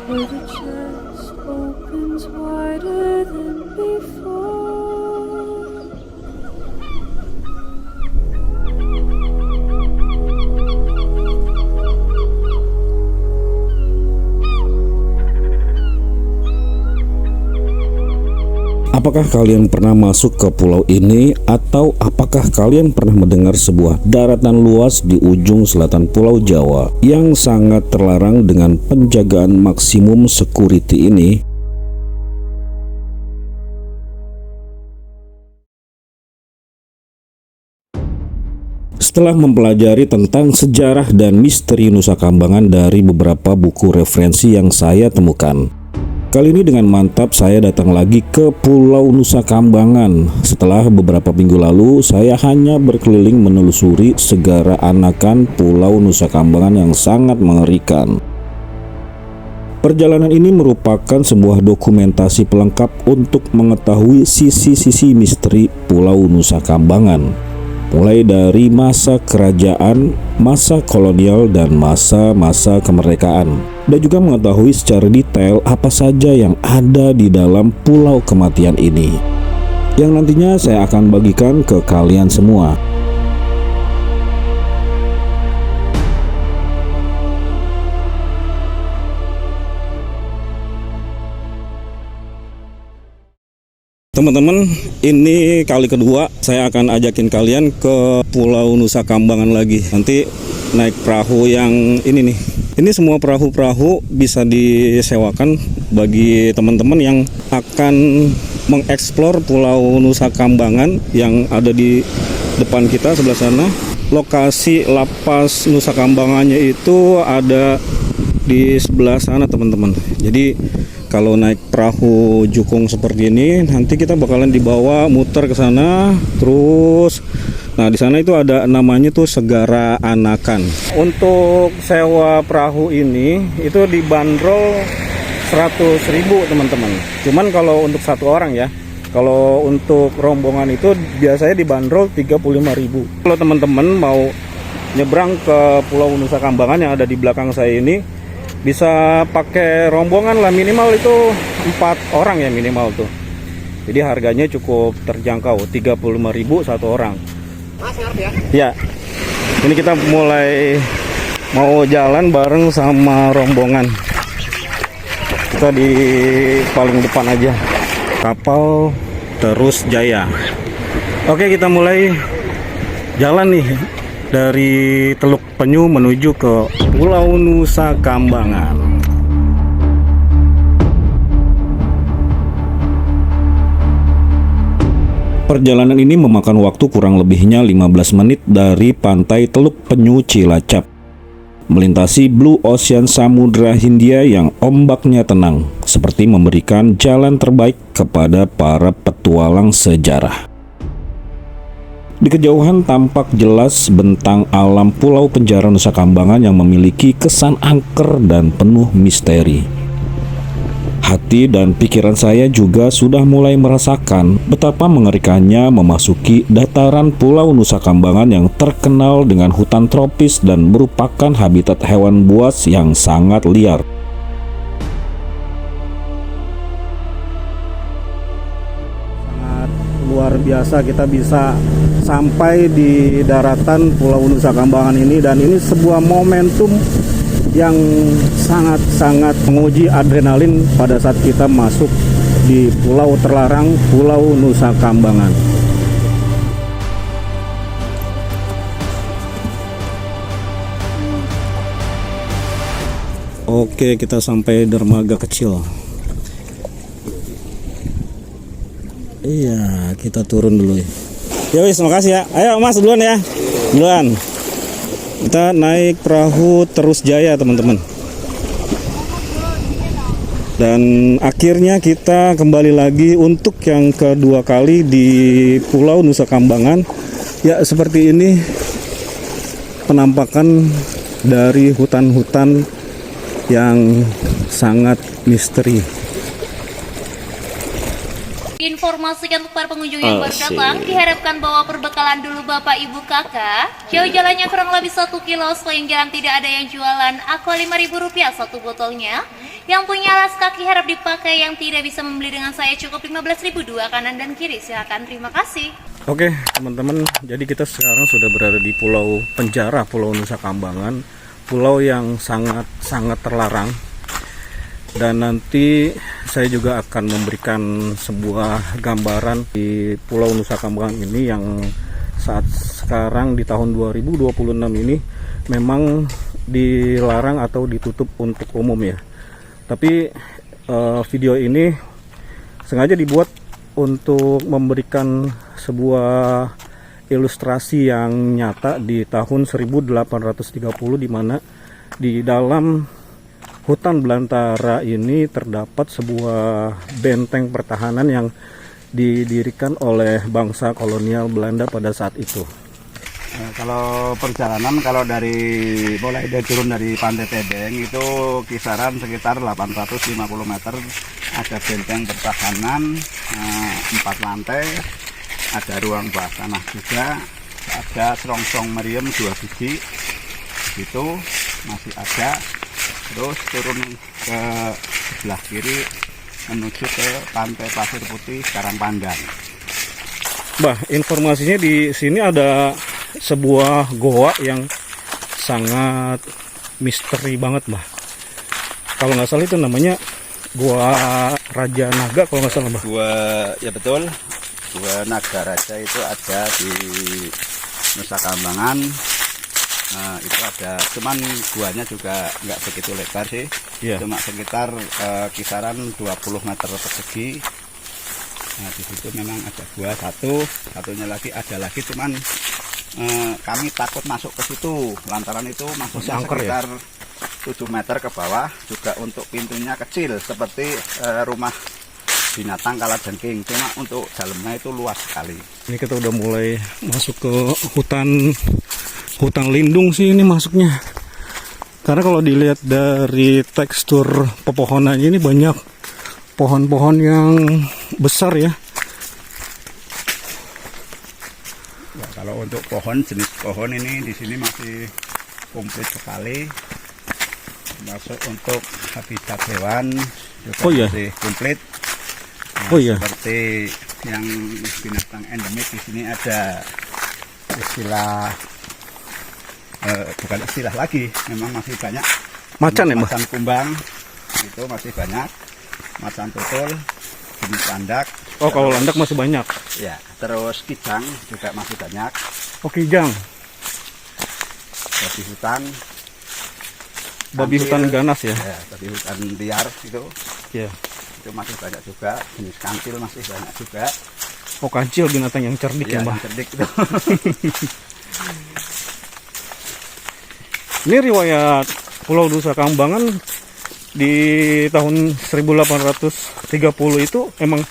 where the chest opens wider than before. Apakah kalian pernah masuk ke pulau ini, atau apakah kalian pernah mendengar sebuah daratan luas di ujung selatan Pulau Jawa yang sangat terlarang dengan penjagaan maksimum security ini? Setelah mempelajari tentang sejarah dan misteri Nusa Kambangan dari beberapa buku referensi yang saya temukan, kali ini dengan mantap saya datang lagi ke Pulau Nusa Kambangan. Setelah beberapa minggu lalu saya hanya berkeliling menelusuri segara anakan Pulau Nusa Kambangan yang sangat mengerikan. Perjalanan ini merupakan sebuah dokumentasi pelengkap untuk mengetahui sisi-sisi misteri Pulau Nusa Kambangan, mulai dari masa kerajaan, masa kolonial, dan masa-masa kemerdekaan, dan juga mengetahui secara detail apa saja yang ada di dalam pulau kematian ini, yang nantinya saya akan bagikan ke kalian semua. Teman-teman, ini kali kedua saya akan ajakin kalian ke Pulau Nusa Kambangan lagi. Nanti naik perahu yang ini nih. Ini semua perahu-perahu bisa disewakan bagi teman-teman yang akan mengeksplor Pulau Nusa Kambangan yang ada di depan kita sebelah sana. Lokasi lapas Nusa Kambangannya itu ada di sebelah sana, teman-teman. Jadi kalau naik perahu jukung seperti ini, nanti kita bakalan dibawa muter ke sana, terus nah di sana itu ada namanya tuh Segara Anakan. Untuk sewa perahu ini itu dibanderol 100.000, teman-teman. Cuman kalau untuk satu orang ya. Kalau untuk rombongan itu biasanya dibanderol 35.000. Kalau teman-teman mau nyebrang ke Pulau Nusa Kambangan yang ada di belakang saya ini, bisa pakai rombongan lah, minimal itu 4 orang ya minimal tuh. Jadi harganya cukup terjangkau, 35.000 satu orang. Mas, ya? Ya. Ini kita mulai mau jalan bareng sama rombongan. Kita di paling depan aja. Kapal Terus Jaya. Oke, kita mulai jalan nih dari Teluk Penyu menuju ke Pulau Nusa Kambangan. Perjalanan ini memakan waktu kurang lebihnya 15 menit dari pantai Teluk Penyu Cilacap, melintasi Blue Ocean Samudra Hindia yang ombaknya tenang, seperti memberikan jalan terbaik kepada para petualang sejarah. Di kejauhan tampak jelas bentang alam Pulau Penjara Nusa Kambangan yang memiliki kesan angker dan penuh misteri. Hati dan pikiran saya juga sudah mulai merasakan betapa mengerikannya memasuki dataran Pulau Nusa Kambangan yang terkenal dengan hutan tropis dan merupakan habitat hewan buas yang sangat liar. Luar biasa kita bisa sampai di daratan Pulau Nusa Kambangan ini, dan ini sebuah momentum yang sangat-sangat menguji adrenalin pada saat kita masuk di pulau terlarang Pulau Nusa Kambangan. Oke, kita sampai dermaga kecil. Iya, kita turun dulu ya. Ya wis, makasih ya. Ayo Mas duluan ya. Duluan. Kita naik perahu Terus Jaya, teman-teman. Dan akhirnya kita kembali lagi untuk yang kedua kali di Pulau Nusa Kambangan. Ya, seperti ini penampakan dari hutan-hutan yang sangat misteri. Informasikan untuk para pengunjung yang baru datang, diharapkan bawa perbekalan dulu Bapak Ibu Kakak. Jauh jalannya kurang lebih 1 kilo, selain jalan tidak ada yang jualan. Aqua Rp5.000 satu botolnya. Yang punya alas kaki harap dipakai, yang tidak bisa membeli dengan saya cukup 15.000 dua kanan dan kiri. Silakan, terima kasih. Oke teman-teman, jadi kita sekarang sudah berada di Pulau Penjara, Pulau Nusa Kambangan, pulau yang sangat terlarang. Dan nanti saya juga akan memberikan sebuah gambaran di Pulau Nusa Kambangan ini yang saat sekarang di tahun 2026 ini memang dilarang atau ditutup untuk umum ya. Tapi video ini sengaja dibuat untuk memberikan sebuah ilustrasi yang nyata di tahun 1830, di mana di dalam hutan belantara ini terdapat sebuah benteng pertahanan yang didirikan oleh bangsa kolonial Belanda pada saat itu. Kalau perjalanan, mulai dari turun dari Pantai Tebeng itu kisaran sekitar 850 meter, ada benteng pertahanan 4 lantai, ada ruang bawah tanah juga, ada serongsong meriam 2 biji, itu masih ada. Terus turun ke sebelah kiri menuju ke Pantai Pasir Putih Karangpandan. Bah, informasinya di sini ada sebuah goa yang sangat misteri banget, Bah. Kalau nggak salah itu namanya Goa Raja Naga, kalau nggak salah, Bah. Ya betul, Gua Naga Raja itu ada di Nusa Kambangan. Itu ada, cuman guanya juga nggak begitu lebar sih, cuma sekitar kisaran 20 meter persegi. Nah, di situ memang ada gua satunya lagi ada lagi, cuman kami takut masuk ke situ lantaran itu masuknya sekitar 7 meter ke bawah, juga untuk pintunya kecil seperti rumah binatang kalajengking, cuma untuk dalamnya itu luas sekali. Ini kita udah mulai masuk ke hutan lindung sih ini masuknya. Karena kalau dilihat dari tekstur pepohonan ini banyak pohon-pohon yang besar ya. Ya, kalau untuk jenis pohon ini di sini masih komplit sekali. Masuk untuk habitat hewan juga masih komplit. Nah, seperti yang binatang endemik di sini ada istilah bukan istilah lagi, memang masih banyak macan ya, macan kumbang itu masih banyak, macan tutul, jenis landak. Oh, kalau landak masih banyak ya, terus kijang juga masih banyak. Oh, kijang, babi hutan ganas ya, babi hutan liar itu ya. Itu masih banyak juga, jenis kancil masih banyak juga. Oh, kancil binatang yang cerdik ya, Mbah. Cerdik itu. Ini riwayat Pulau Nusa Kambangan di tahun 1830 itu emang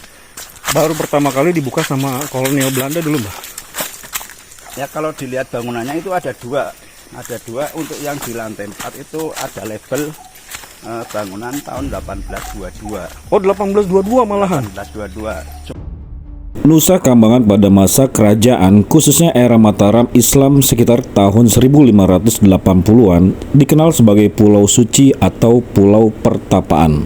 baru pertama kali dibuka sama kolonial Belanda dulu, Mbah. Ya, kalau dilihat bangunannya itu ada dua. Untuk yang di lantai 4 itu ada label bangunan tahun 1822. Oh, 1822 malahan. 1822. Nusa Kambangan pada masa kerajaan, khususnya era Mataram Islam sekitar tahun 1580-an, dikenal sebagai Pulau Suci atau Pulau Pertapaan,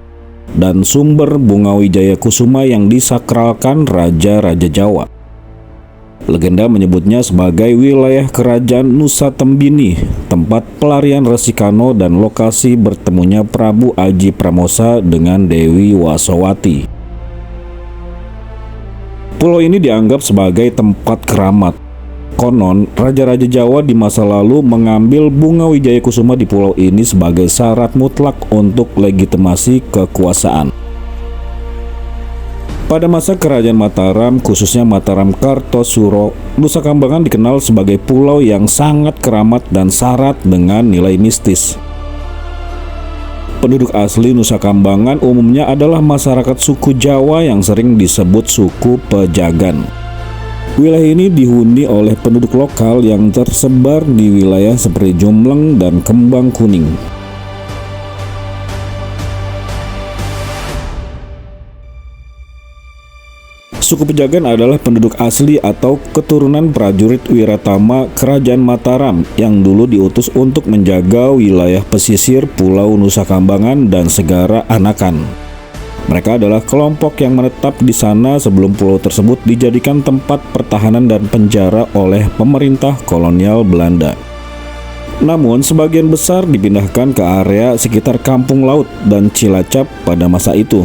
dan sumber Bunga Wijaya Kusuma yang disakralkan Raja-Raja Jawa. Legenda menyebutnya sebagai wilayah kerajaan Nusa Tembini, tempat pelarian Resi Kano dan lokasi bertemunya Prabu Aji Pramosa dengan Dewi Wasowati. Pulau ini dianggap sebagai tempat keramat. Konon, Raja-Raja Jawa di masa lalu mengambil Bunga Wijaya Kusuma di pulau ini sebagai syarat mutlak untuk legitimasi kekuasaan. Pada masa kerajaan Mataram, khususnya Mataram Kartosuro, Nusa Kambangan dikenal sebagai pulau yang sangat keramat dan syarat dengan nilai mistis. Penduduk asli Nusa Kambangan umumnya adalah masyarakat suku Jawa yang sering disebut suku Pejagan. Wilayah ini dihuni oleh penduduk lokal yang tersebar di wilayah seperti Jombleng dan Kembang Kuning. suku Pejagan adalah penduduk asli atau keturunan prajurit Wiratama Kerajaan Mataram yang dulu diutus untuk menjaga wilayah pesisir Pulau Nusa Kambangan dan Segara Anakan. Mereka adalah kelompok yang menetap di sana sebelum pulau tersebut dijadikan tempat pertahanan dan penjara oleh pemerintah kolonial Belanda. Namun, sebagian besar dipindahkan ke area sekitar Kampung Laut dan Cilacap pada masa itu.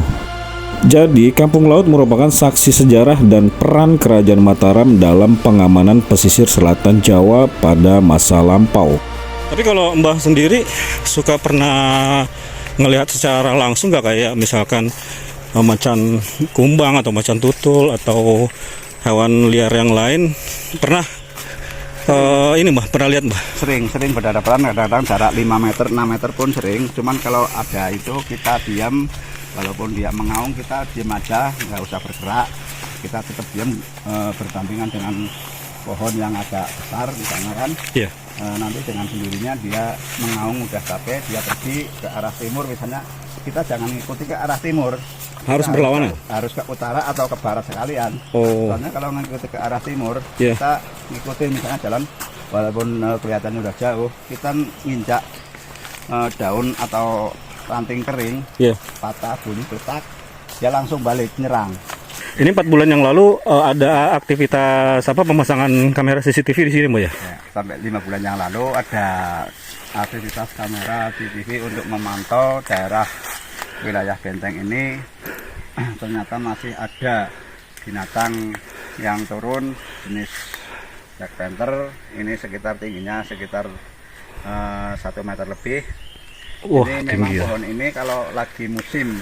Jadi, Kampung Laut merupakan saksi sejarah dan peran Kerajaan Mataram dalam pengamanan pesisir selatan Jawa pada masa lampau. Tapi kalau Mbah sendiri suka pernah ngelihat secara langsung nggak, kayak misalkan macan kumbang atau macan tutul atau hewan liar yang lain, pernah ini Mbah, pernah lihat Mbah? Sering berhadapan, kadang-kadang jarak 5 meter 6 meter pun sering. Cuman kalau ada itu kita diam, walaupun dia mengaung kita diam aja, nggak usah bergerak, kita tetap diam, berdampingan dengan pohon yang agak besar misalnya kan. Iya. Nanti dengan sendirinya dia mengaung, udah capek dia pergi ke arah timur misalnya, kita jangan ngikuti ke arah timur, Harus berlawanan? harus ke utara atau ke barat sekalian. Oh. Soalnya kalau ngikuti ke arah timur, Yeah. kita ngikutin misalnya jalan walaupun kelihatannya udah jauh, kita nginjak daun atau ranting kering, Iya. patah, bunyi, letak, dia langsung balik nyerang. Ini 4 bulan yang lalu ada aktivitas apa, pemasangan kamera CCTV di sini Mbak ya? Ya, sampai 5 bulan yang lalu ada aktivitas kamera CCTV untuk memantau daerah wilayah benteng ini. Ternyata masih ada binatang yang turun jenis Black Panther. Ini sekitar tingginya sekitar 1 meter lebih. Wah, Ini memang tinggi ya. pohon ini kalau lagi musim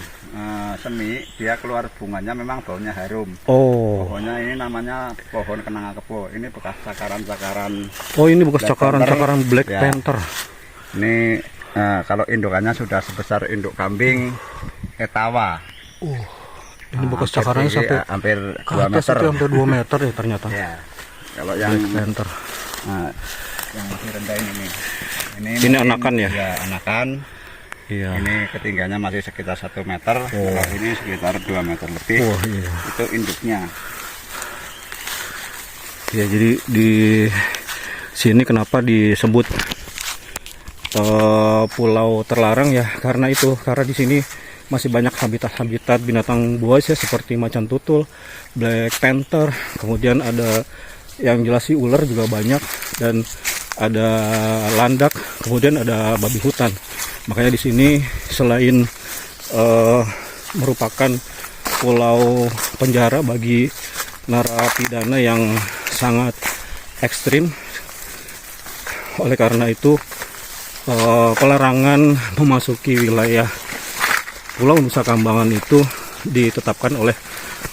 semi, dia keluar bunganya memang baunya harum. Oh. Pohonnya ini namanya pohon kenanga kebo. Ini bekas cakaran-cakaran. Oh, ini bekas Black cakaran-cakaran Black Ya. Panther. Ini kalau indukannya sudah sebesar induk kambing etawa. Ini bekas Hampir cakarannya tinggi, sampai hampir ke 2 atas meter. itu, sampai 2 meter ya ternyata. Ya. Kalau yang Black Panther. yang lebih rendah ini. Ini mungkin, anakan ya? Ya, anakan. Iya. Ini ketinggiannya masih sekitar 1 meter. Kalau ini sekitar 2 meter lebih. Wah, iya. Itu induknya. Ya, jadi di sini kenapa disebut pulau terlarang ya, karena di sini masih banyak habitat binatang buas ya, seperti macan tutul, Black Panther, kemudian ada yang jelas sih ular juga banyak, dan ada landak, kemudian ada babi hutan. Makanya di sini selain merupakan pulau penjara bagi narapidana yang sangat ekstrim, oleh karena itu pelarangan memasuki wilayah Pulau Nusa Kambangan itu ditetapkan oleh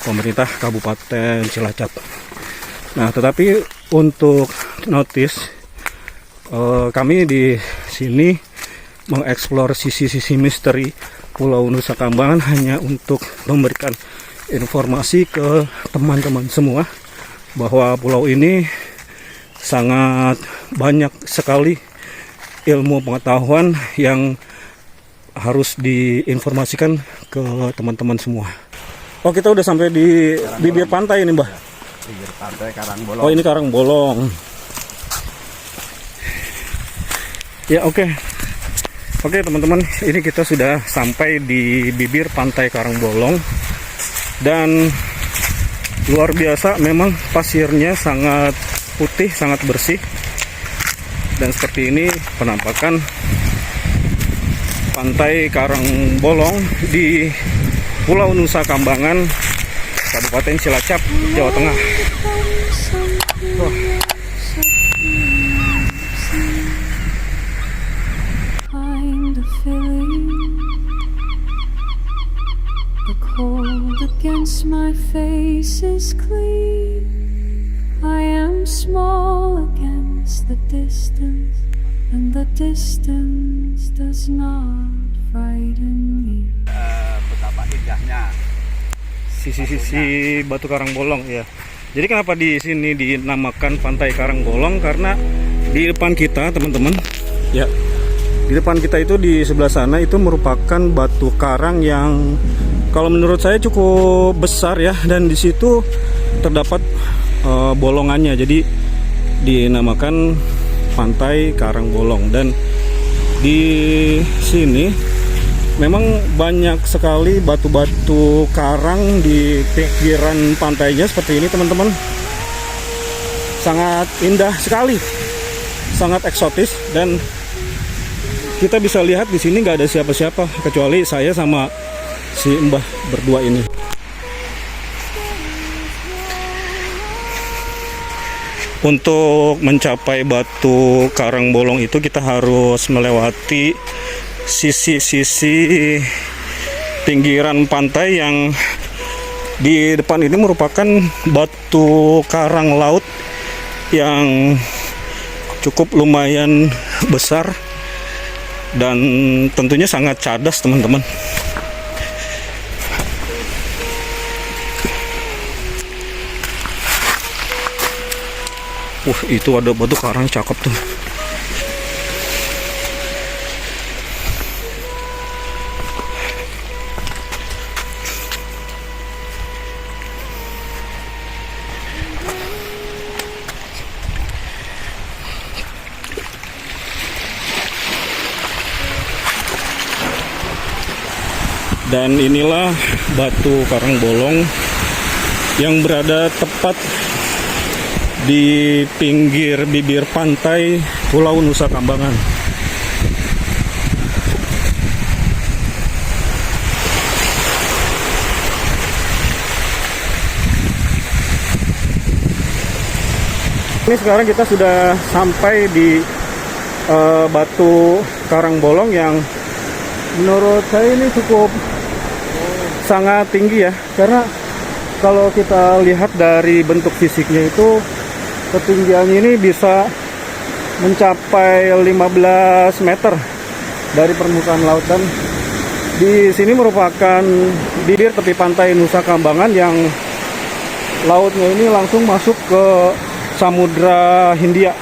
pemerintah Kabupaten Cilacap. Nah, tetapi untuk notice, kami di sini mengeksplor sisi-sisi misteri Pulau Nusa Kambangan hanya untuk memberikan informasi ke teman-teman semua bahwa pulau ini sangat banyak sekali ilmu pengetahuan yang harus diinformasikan ke teman-teman semua. Oh, kita udah sampai di bibir pantai ini, Mbah. Bibir pantai Karangbolong. Oh, ini Karangbolong. Ya, oke. Oke, teman-teman, ini kita sudah sampai di bibir pantai Karangbolong. Dan luar biasa, memang pasirnya sangat putih, sangat bersih. Dan seperti ini penampakan pantai Karangbolong di Pulau Nusa Kambangan, Kabupaten Cilacap, Jawa Tengah. Find a filling. The cold against my face is clean. I am small against the distance, and the distance does not frighten me. Betapa indahnya Sisi-sisi Batu Karangbolong ya. Jadi kenapa di sini dinamakan Pantai Karangbolong? Karena di depan kita, teman-teman, ya, Di depan kita itu di sebelah sana itu merupakan batu karang yang kalau menurut saya cukup besar ya, dan di situ terdapat bolongannya. Jadi dinamakan Pantai Karangbolong, dan di sini memang banyak sekali batu-batu karang di pinggiran pantainya seperti ini teman-teman. Sangat indah sekali, sangat eksotis, dan kita bisa lihat di sini nggak ada siapa-siapa kecuali saya sama si Mbah berdua ini. Untuk mencapai batu Karangbolong itu kita harus melewati sisi-sisi pinggiran pantai yang di depan ini merupakan batu karang laut yang cukup lumayan besar dan tentunya sangat cadas teman-teman. Itu ada batu karang cakep tuh. Dan inilah batu Karangbolong yang berada tepat di pinggir bibir pantai Pulau Nusa Kambangan. Ini sekarang kita sudah sampai di batu Karangbolong yang menurut saya ini cukup sangat tinggi ya, karena kalau kita lihat dari bentuk fisiknya itu ketinggiannya ini bisa mencapai 15 meter dari permukaan laut, dan di sini merupakan bibir tepi pantai Nusa Kambangan yang lautnya ini langsung masuk ke Samudra Hindia.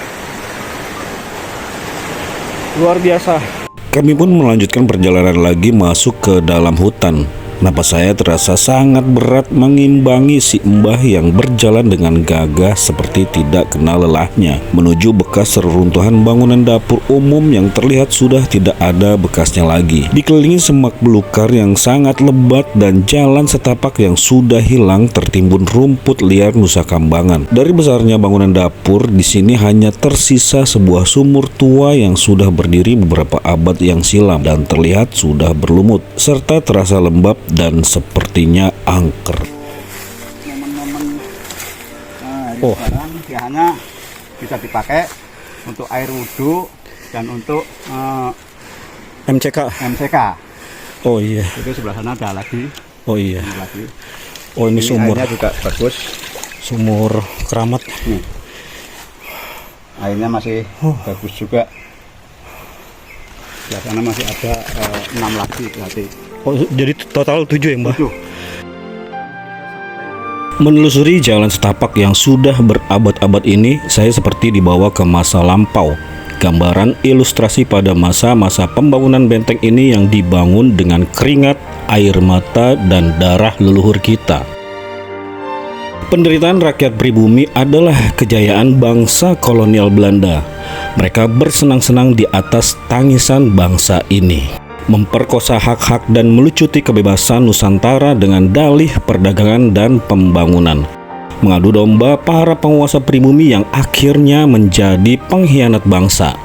Luar biasa. Kami pun melanjutkan perjalanan lagi masuk ke dalam hutan. Napas saya terasa sangat berat mengimbangi si Mbah yang berjalan dengan gagah seperti tidak kenal lelahnya menuju bekas reruntuhan bangunan dapur umum yang terlihat sudah tidak ada bekasnya lagi. Dikelilingi semak belukar yang sangat lebat dan jalan setapak yang sudah hilang tertimbun rumput liar Nusa Kambangan. Dari besarnya bangunan dapur, di sini hanya tersisa sebuah sumur tua yang sudah berdiri beberapa abad yang silam dan terlihat sudah berlumut serta terasa lembab dan sepertinya angker. Momen-momen sekarang biasanya bisa dipakai untuk air wudhu dan untuk MCK. Oh iya. Itu sebelah sana ada lagi. Oh iya. Lagi. Oh ini sumur. Airnya juga bagus. Sumur keramat. Nih. Airnya masih bagus juga. Sebelah sana masih ada 6 lagi berarti. Oh, jadi total 7 ya Mbak? 7. Menelusuri jalan setapak yang sudah berabad-abad ini, saya seperti dibawa ke masa lampau. Gambaran ilustrasi pada masa-masa pembangunan benteng ini yang dibangun dengan keringat, air mata, dan darah leluhur kita. Penderitaan rakyat pribumi adalah kejayaan bangsa kolonial Belanda. Mereka bersenang-senang di atas tangisan bangsa ini, memperkosa hak-hak dan melucuti kebebasan Nusantara dengan dalih perdagangan dan pembangunan. Mengadu domba para penguasa pribumi yang akhirnya menjadi pengkhianat bangsa.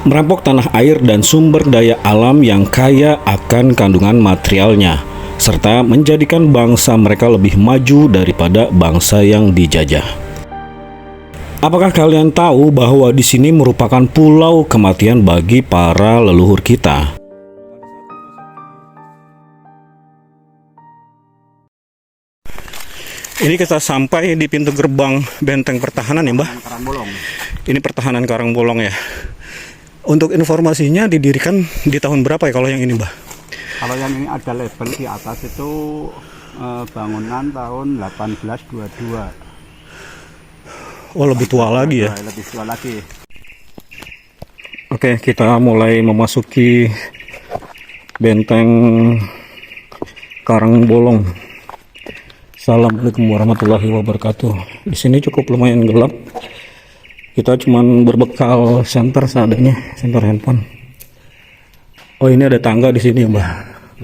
Merampok tanah air dan sumber daya alam yang kaya akan kandungan materialnya, serta menjadikan bangsa mereka lebih maju daripada bangsa yang dijajah. Apakah kalian tahu bahwa di sini merupakan pulau kematian bagi para leluhur kita? Ini kita sampai di pintu gerbang benteng pertahanan ya Mbah? Karangbolong. Ini pertahanan Karangbolong ya. Untuk informasinya didirikan di tahun berapa ya kalau yang ini Mbah? Kalau yang ini ada label di atas itu bangunan tahun 1822. Oh lebih tua lagi ya? Lebih tua lagi. Oke, kita mulai memasuki benteng Karangbolong. Assalamualaikum warahmatullahi wabarakatuh. Di sini cukup lumayan gelap. Kita cuman berbekal senter seadanya, senter handphone. Oh, ini ada tangga di sini, Mbah.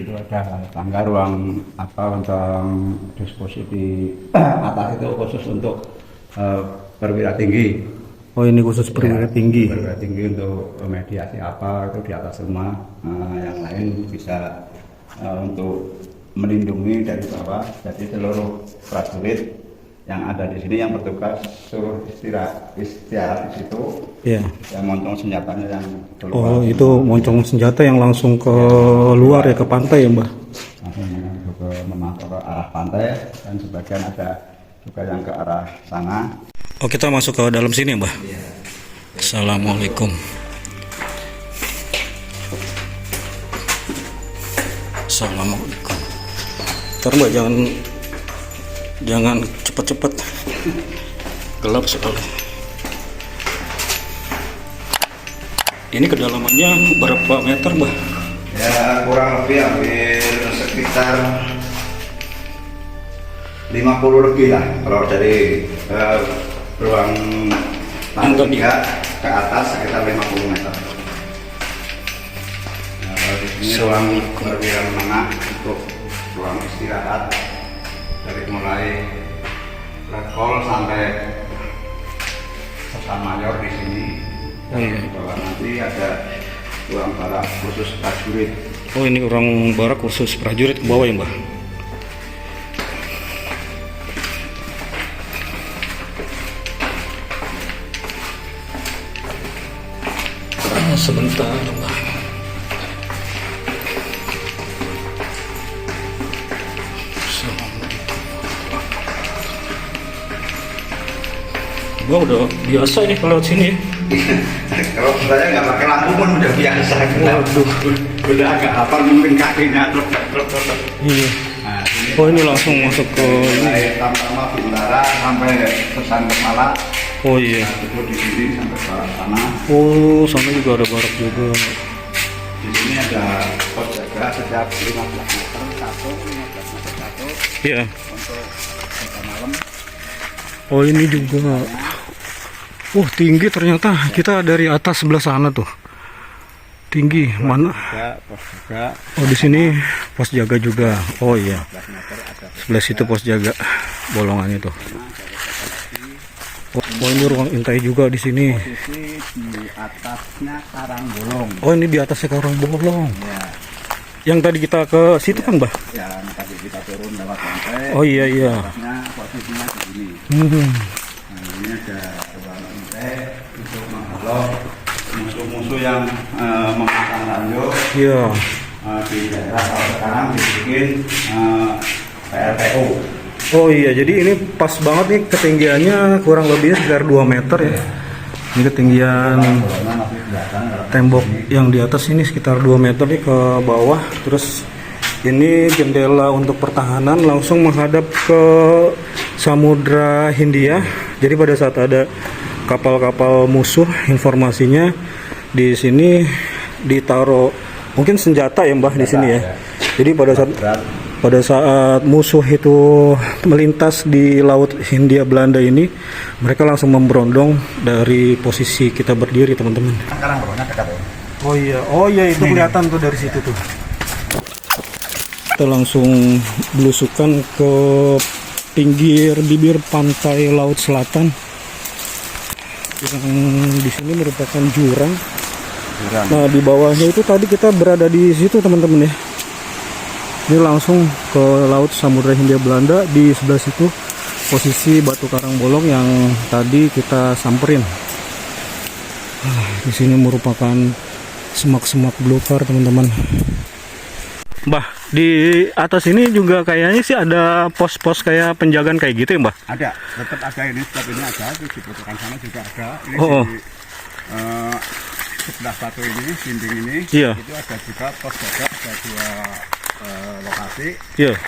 Itu ada tangga ruang untuk diskusi di atas itu khusus untuk perwira tinggi. Oh, ini khusus perwira tinggi. Perwira tinggi untuk mediasi apa itu di atas semua. Yang lain bisa untuk melindungi dari bawah. Jadi seluruh prajurit yang ada di sini yang bertugas suruh istirahat di situ. Iya. Yang moncong senjatanya yang keluar. Oh, itu moncong senjata yang langsung ke luar ya, ke pantai ya, Mbah? Langsung ke memantau ke arah pantai dan sebagian ada juga yang ke arah sana. Oh, kita masuk ke dalam sini, Mbah? Iya. Assalamualaikum. Assalamualaikum. Ntar, Mbak, jangan cepet-cepet. Gelap sekali. Ini kedalamannya berapa meter, Mbah? Ya, kurang lebih hampir sekitar 50 lebih lah kalau dari ruang lantai 3 ke atas sekitar 50 meter. Di sini ruang perwira menengah untuk ruang istirahat dari mulai letkol sampai sersan mayor di sini. Di bawah nanti ada ruang barak khusus prajurit. Oh, ini ruang barak khusus prajurit ke bawah ya, Mbah? Sebentar, Mbah. Mbak udah biasa ini kalau lewat sini. Kalau saya nggak pakai lampu pun udah biasa. Waduh, udah agak hafal mungkin kakinya terus. Iya. Nah, Oh, ini langsung masuk ke mulai Tamtama Bintara sampai Sersan Kepala. Oh iya. Itu di sini sampai barat sana. Oh, sana juga ada barak juga. Di sini ada pos jaga setiap 15 meter satu, 15 meter satu. Iya. Untuk jaga malam. Oh, ini juga. Tinggi ternyata. Kita dari atas sebelah sana tuh. Tinggi mana? Pos jaga. Oh, di sini pos jaga juga. Oh iya. Sebelah situ pos jaga bolongan itu. Oh, ini ruang intai juga di sini. Posisi di atasnya Karangbolong. Oh, ini di atasnya Karangbolong. Ya. Yang tadi kita ke situ kan, Mbah? Ya, tadi kita turun lewat lantai. Oh iya. Atasnya posisinya di sini. Nah, ini ada ruang intai untuk menghalau musuh-musuh yang memasang ranjau. Iya. Di daerah kalau sekarang dibikin PLTU. Oh iya, jadi ini pas banget nih ketinggiannya kurang lebih sekitar 2 meter ya. Ini ketinggian tembok yang di atas ini sekitar 2 meter nih ke bawah. Terus ini jendela untuk pertahanan langsung menghadap ke Samudra Hindia. Jadi pada saat ada kapal-kapal musuh, informasinya di sini ditaruh mungkin senjata ya, Mbah, di sini ya. Jadi pada saat musuh itu melintas di Laut Hindia Belanda ini, mereka langsung memberondong dari posisi kita berdiri, teman-teman. Oh iya itu kelihatan tuh dari situ tuh. Kita langsung belusukan ke pinggir bibir pantai Laut Selatan. Yang di sini merupakan jurang. Nah, di bawahnya itu tadi kita berada di situ, teman-teman ya. Ini langsung ke Laut Samudra Hindia Belanda. Di sebelah situ posisi Batu Karangbolong yang tadi kita samperin. Di sini merupakan semak-semak belukar, teman-teman. Mbah, di atas ini juga kayaknya sih ada pos-pos kayak penjagaan kayak gitu ya, Mbah? Ada, tetap ada ini, setiap ini ada. Di belakang sana juga ada. Ini di sebelah satu ini, dinding ini, iya. Itu ada juga pos jaga, ada 2 lokasi. Iya.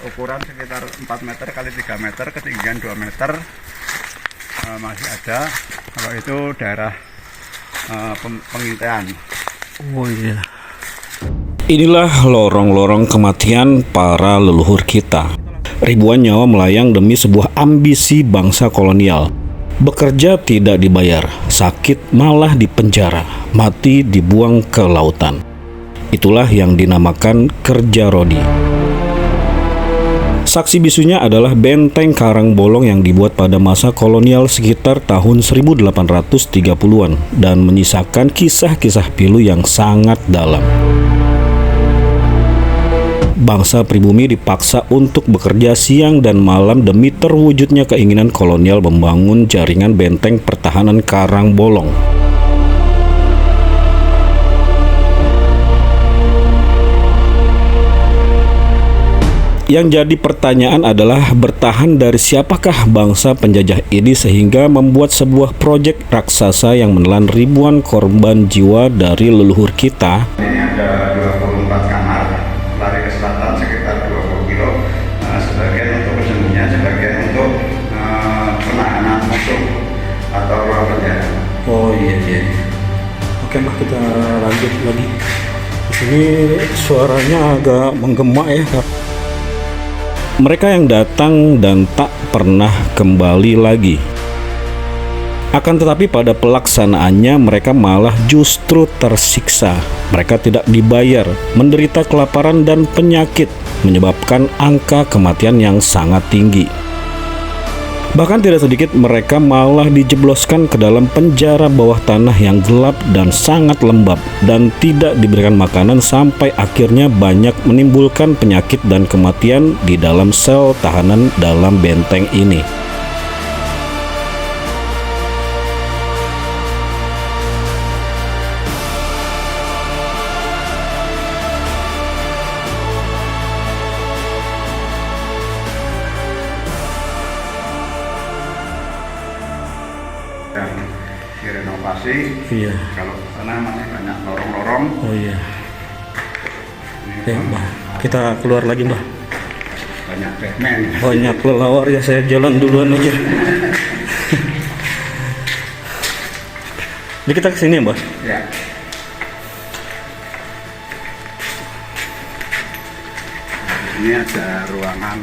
Ukuran sekitar 4 meter kali 3 meter, ketinggian 2 meter masih ada. Kalau itu daerah pengintaian. Oh iya. Inilah lorong-lorong kematian para leluhur kita. Ribuan nyawa melayang demi sebuah ambisi bangsa kolonial. Bekerja tidak dibayar, sakit malah dipenjara, mati dibuang ke lautan. Itulah yang dinamakan kerja rodi. Saksi bisunya adalah benteng Karangbolong yang dibuat pada masa kolonial sekitar tahun 1830-an dan menyisakan kisah-kisah pilu yang sangat dalam. Bangsa pribumi dipaksa untuk bekerja siang dan malam demi terwujudnya keinginan kolonial membangun jaringan benteng pertahanan Karangbolong. Yang jadi pertanyaan adalah bertahan dari siapakah bangsa penjajah ini sehingga membuat sebuah proyek raksasa yang menelan ribuan korban jiwa dari leluhur kita. Ini ada 24 kamar, lari ke selatan sekitar 20 kilo, sebagian untuk persembunyian, sebagian untuk penahanan musuh atau ruang penjara. Oh iya. Oke Mbak, kita lanjut lagi. Di sini suaranya agak menggema ya. Mereka yang datang dan tak pernah kembali lagi. Akan tetapi pada pelaksanaannya mereka malah justru tersiksa. Mereka tidak dibayar, menderita kelaparan dan penyakit, menyebabkan angka kematian yang sangat tinggi. Bahkan tidak sedikit mereka malah dijebloskan ke dalam penjara bawah tanah yang gelap dan sangat lembab dan tidak diberikan makanan sampai akhirnya banyak menimbulkan penyakit dan kematian di dalam sel tahanan dalam benteng ini. Yang direnovasi, Iya. kalau sana masih banyak lorong-lorong. Oh iya. Ini Ya Mbak, kita keluar lagi Mbak. banyak Batman. Banyak kelelawar ya, saya jalan duluan aja. Jadi kita kesini Mbak. Ya. Ini ada ruangan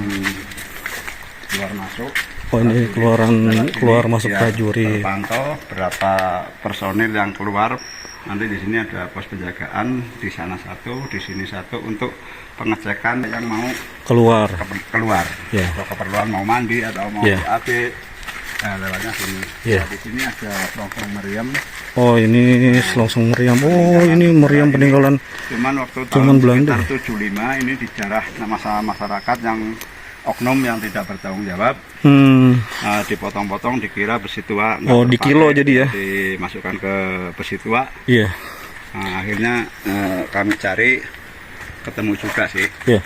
keluar masuk. Oh ini keluar masuk Ya, prajurit. terpantau berapa personil yang keluar. Nanti di sini ada pos penjagaan, di sana satu, di sini satu untuk pengecekan yang mau Keluar. keluar. Ya. Kalau keperluan mau mandi atau mau Ya. BAB, nah, lewatnya sini. Ya. Nah, di sini ada selongsong meriam. Oh ini selongsong meriam. Oh ini meriam peninggalan. Cuman waktu Zaman tahun Belanda. sekitar 75 ini dijarah sama masyarakat yang oknum yang tidak bertanggung jawab. Dipotong-potong, dikira besi tua. nggak Oh, terpakai, dikilo jadi ya? Dimasukkan ke besi tua. Iya. Nah, akhirnya kami cari, ketemu juga sih. Iya.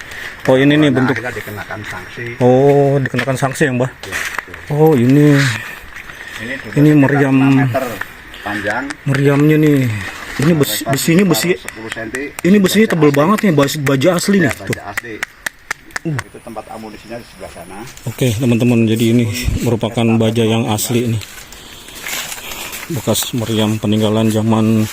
Oh ini nih Nah, bentuk. akhirnya dikenakan sanksi. Oh dikenakan sanksi ya Mbak. Ya, betul. Oh ini Ini Ini sekitar meriam. 6 meter panjang. meriamnya nih. Ini besinya besi. 10 cm. Ini besinya tebel banget nih, baja asli nih. Ya, Tuh. baja asli. Itu tempat amunisinya di sebelah sana. Oke teman-teman, jadi ini merupakan baja yang asli nih, bekas meriam peninggalan zaman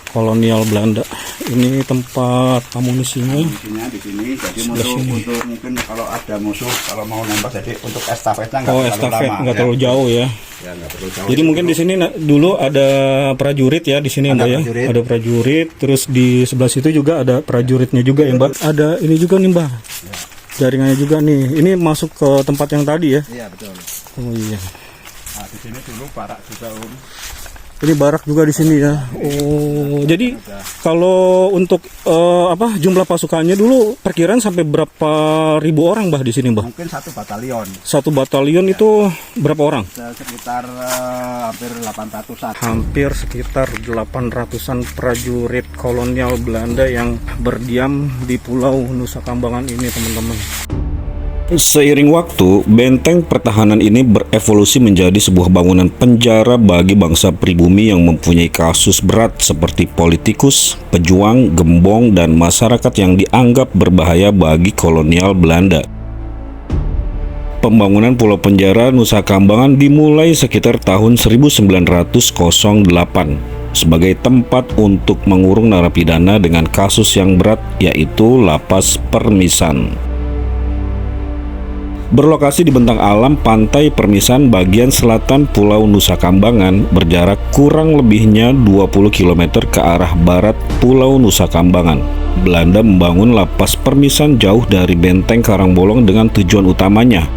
kolonial Belanda. Ini tempat amunisinya. Amunisinya di sini. Jadi Sebelah sini. untuk mungkin kalau ada musuh, kalau mau nembak, jadi untuk estafetnya nggak Oh terlalu estafet lama, nggak ya. terlalu jauh ya. Ya, nggak perlu jauh. Jadi mungkin di sini dulu ada prajurit ya di sini Ada Mbak ya. prajurit. Ada prajurit, terus di sebelah situ juga ada prajuritnya juga ya Mbak. Ada ini juga nih Mbak. Jaringannya juga nih. Ini masuk ke tempat yang tadi ya. Iya, betul. Oh iya. Nah, di sini dulu barak juga, Om. Ini barak juga di sini ya. Oh, jadi kalau untuk jumlah pasukannya dulu perkiraan sampai berapa ribu orang Mbah di sini Mbah? Mungkin satu batalion. Satu batalion itu berapa orang? Sekitar hampir 800-an. Hampir sekitar 800-an prajurit kolonial Belanda yang berdiam di Pulau Nusa Kambangan ini teman-teman. Seiring waktu, benteng pertahanan ini berevolusi menjadi sebuah bangunan penjara bagi bangsa pribumi yang mempunyai kasus berat seperti politikus, pejuang, gembong, dan masyarakat yang dianggap berbahaya bagi kolonial Belanda. Pembangunan Pulau Penjara Nusa Kambangan dimulai sekitar tahun 1908. sebagai tempat untuk mengurung narapidana dengan kasus yang berat, yaitu Lapas Permisan. Berlokasi di bentang alam Pantai Permisan bagian selatan Pulau Nusa Kambangan, berjarak kurang lebihnya 20 km ke arah barat Pulau Nusa Kambangan. Belanda membangun Lapas Permisan jauh dari Benteng Karangbolong dengan tujuan utamanya,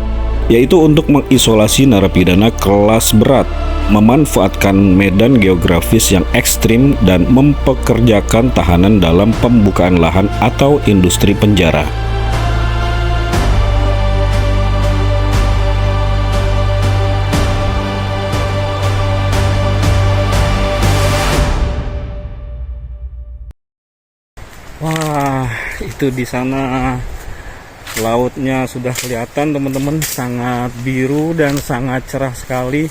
yaitu untuk mengisolasi narapidana kelas berat, memanfaatkan medan geografis yang ekstrim, dan mempekerjakan tahanan dalam pembukaan lahan atau industri penjara. Wah, itu di sana lautnya sudah kelihatan teman-teman, sangat biru dan sangat cerah sekali.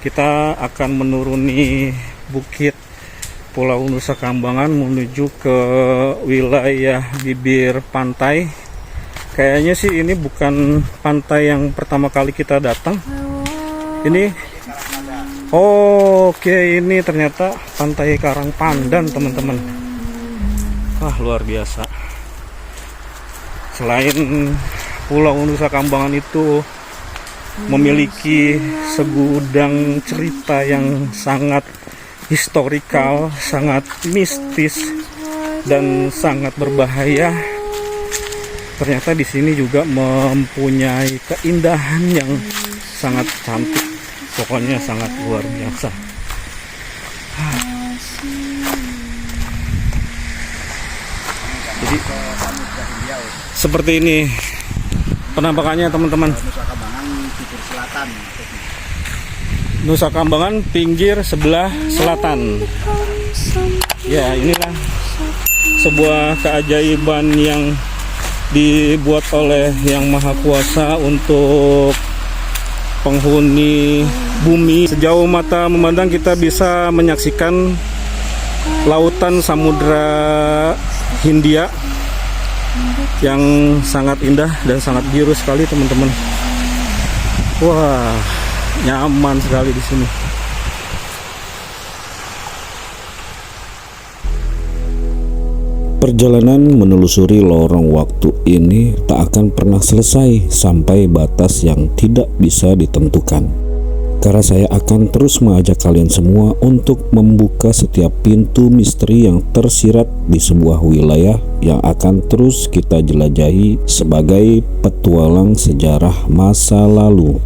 Kita akan menuruni bukit Pulau Nusa Kambangan menuju ke wilayah bibir pantai. Kayaknya sih ini bukan pantai yang pertama kali kita datang. Ini oke, ini ternyata Pantai Karangpandan teman-teman. Wah, luar biasa. Selain Pulau Nusa Kambangan itu memiliki segudang cerita yang sangat historikal, sangat mistis, dan sangat berbahaya, ternyata di sini juga mempunyai keindahan yang sangat cantik. Pokoknya sangat luar biasa. Jadi seperti ini penampakannya teman-teman. Nusa Kambangan pinggir selatan. Nusa Kambangan pinggir sebelah selatan. Ya, inilah sebuah keajaiban yang dibuat oleh Yang Maha Kuasa untuk penghuni bumi. Sejauh mata memandang kita bisa menyaksikan lautan Samudra Hindia yang sangat indah dan sangat biru sekali teman-teman. Wah, nyaman sekali di sini. Perjalanan menelusuri lorong waktu ini tak akan pernah selesai sampai batas yang tidak bisa ditentukan. Karena saya akan terus mengajak kalian semua untuk membuka setiap pintu misteri yang tersirat di sebuah wilayah yang akan terus kita jelajahi sebagai petualang sejarah masa lalu.